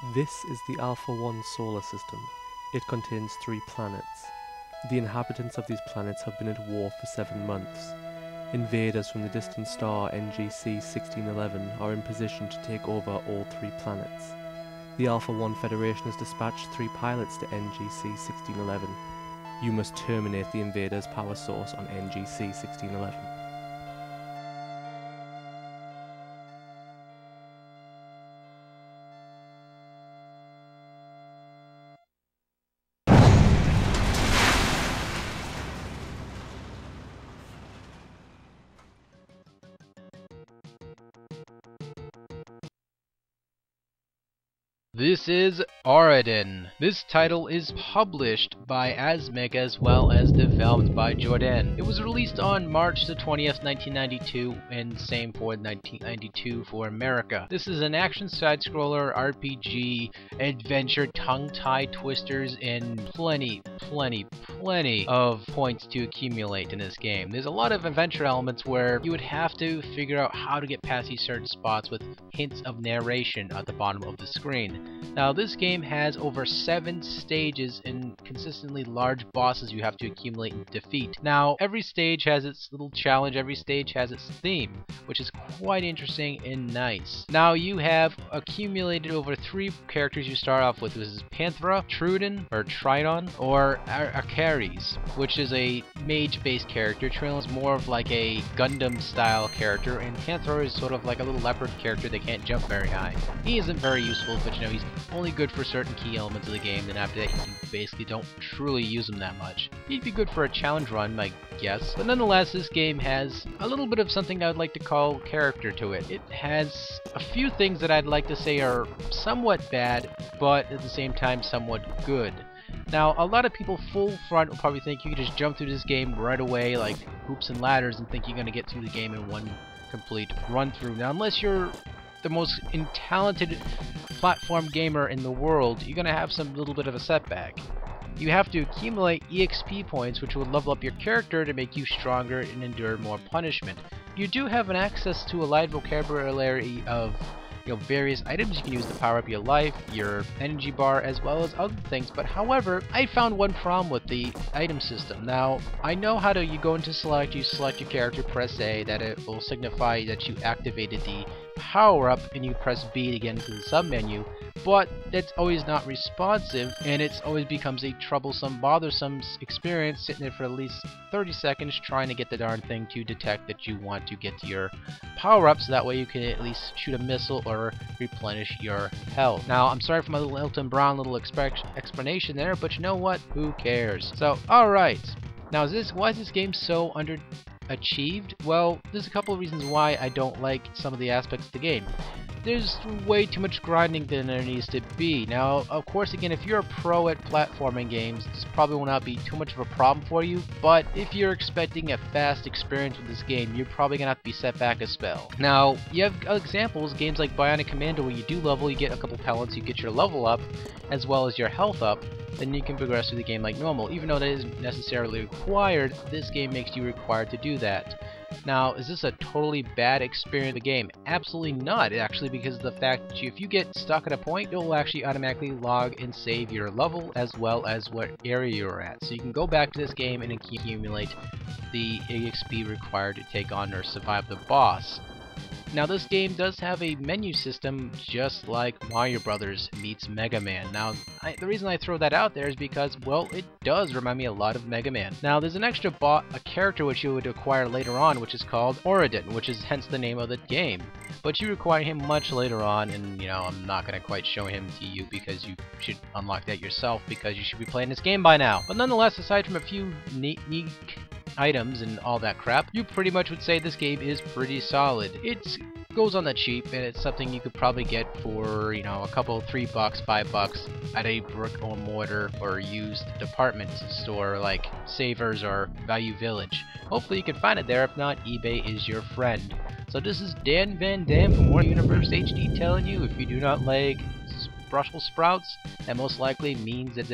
This is the Alpha 1 solar system. It contains 3 planets. The inhabitants of these planets have been at war for 7 months. Invaders from the distant star NGC 1611 are in position to take over all 3 planets. The Alpha 1 Federation has dispatched 3 pilots to NGC 1611. You must terminate the invaders' power source on NGC 1611. This is Xardion. This title is published by Asmik as well as developed by Xardion. It was released on March the 20th, 1992, and same for 1992 for America. This is an action side-scroller RPG adventure, tongue-tie twisters, and plenty of points to accumulate in this game. There's a lot of adventure elements where you would have to figure out how to get past these certain spots with hints of narration at the bottom of the screen. Now, this game has over 7 stages and consistently large bosses you have to accumulate and defeat. Now, every stage has its little challenge, every stage has its theme, which is quite interesting and nice. Now, you have accumulated over 3 characters you start off with. This is Panthera, Tridon, or Acares, which is a mage-based character. Tridon is more of like a Gundam-style character, and Panthera is sort of like a little leopard character that can't jump very high. He isn't very useful, but you know, he's only good for certain key elements of the game, and after that you basically don't truly use him that much. He'd be good for a challenge run, I guess. But nonetheless, this game has a little bit of something I would like to call character to it. It has a few things that I'd like to say are somewhat bad, but at the same time somewhat good. Now, a lot of people full front will probably think you can just jump through this game right away like hoops and ladders and think you're going to get through the game in one complete run through. Now, unless you're the most talented platform gamer in the world, you're going to have some little bit of a setback. You have to accumulate EXP points, which will level up your character to make you stronger and endure more punishment. You do have an access to a wide vocabulary of various items you can use to power up your life, your energy bar, as well as other things, but however, I found one problem with the item system. Now, I know how to, you go into select, you select your character, press A, that it will signify that you activated the power up, and you press B to get into the sub menu, but that's always not responsive, and it always becomes a troublesome, bothersome experience sitting there for at least 30 seconds trying to get the darn thing to detect that you want to get to your power up, so that way you can at least shoot a missile or replenish your health. Now, I'm sorry for my little Elton Brown little explanation there, but you know what? Who cares? So, alright. Now, why is this game so underachieved? Well, there's a couple of reasons why I don't like some of the aspects of the game. There's way too much grinding than there needs to be. Now, of course, again, if you're a pro at platforming games, this probably will not be too much of a problem for you, but if you're expecting a fast experience with this game, you're probably going to have to be set back a spell. Now, you have examples, games like Bionic Commando, where you do level, you get a couple pellets, you get your level up, as well as your health up, then you can progress through the game like normal. Even though that isn't necessarily required, this game makes you required to do that. Now, is this a totally bad experience of the game? Absolutely not, actually, because of the fact that if you get stuck at a point, it will actually automatically log and save your level as well as what area you're at. So you can go back to this game and accumulate the EXP required to take on or survive the boss. Now, this game does have a menu system just like Mario Brothers meets Mega Man. Now, the reason I throw that out there is because, well, it does remind me a lot of Mega Man. Now, there's an extra a character which you would acquire later on, which is called Xardion, which is hence the name of the game. But you acquire him much later on, and, I'm not going to quite show him to you because you should unlock that yourself because you should be playing this game by now. But nonetheless, aside from a few neat items and all that crap, you pretty much would say this game is pretty solid. It goes on the cheap, and it's something you could probably get for, a couple, $3, $5 at a brick or mortar or used department store like Savers or Value Village. Hopefully you can find it there. If not, eBay is your friend. So this is Dan Van Dam from Warner Universe HD telling you, if you do not like Brussels sprouts, that most likely means that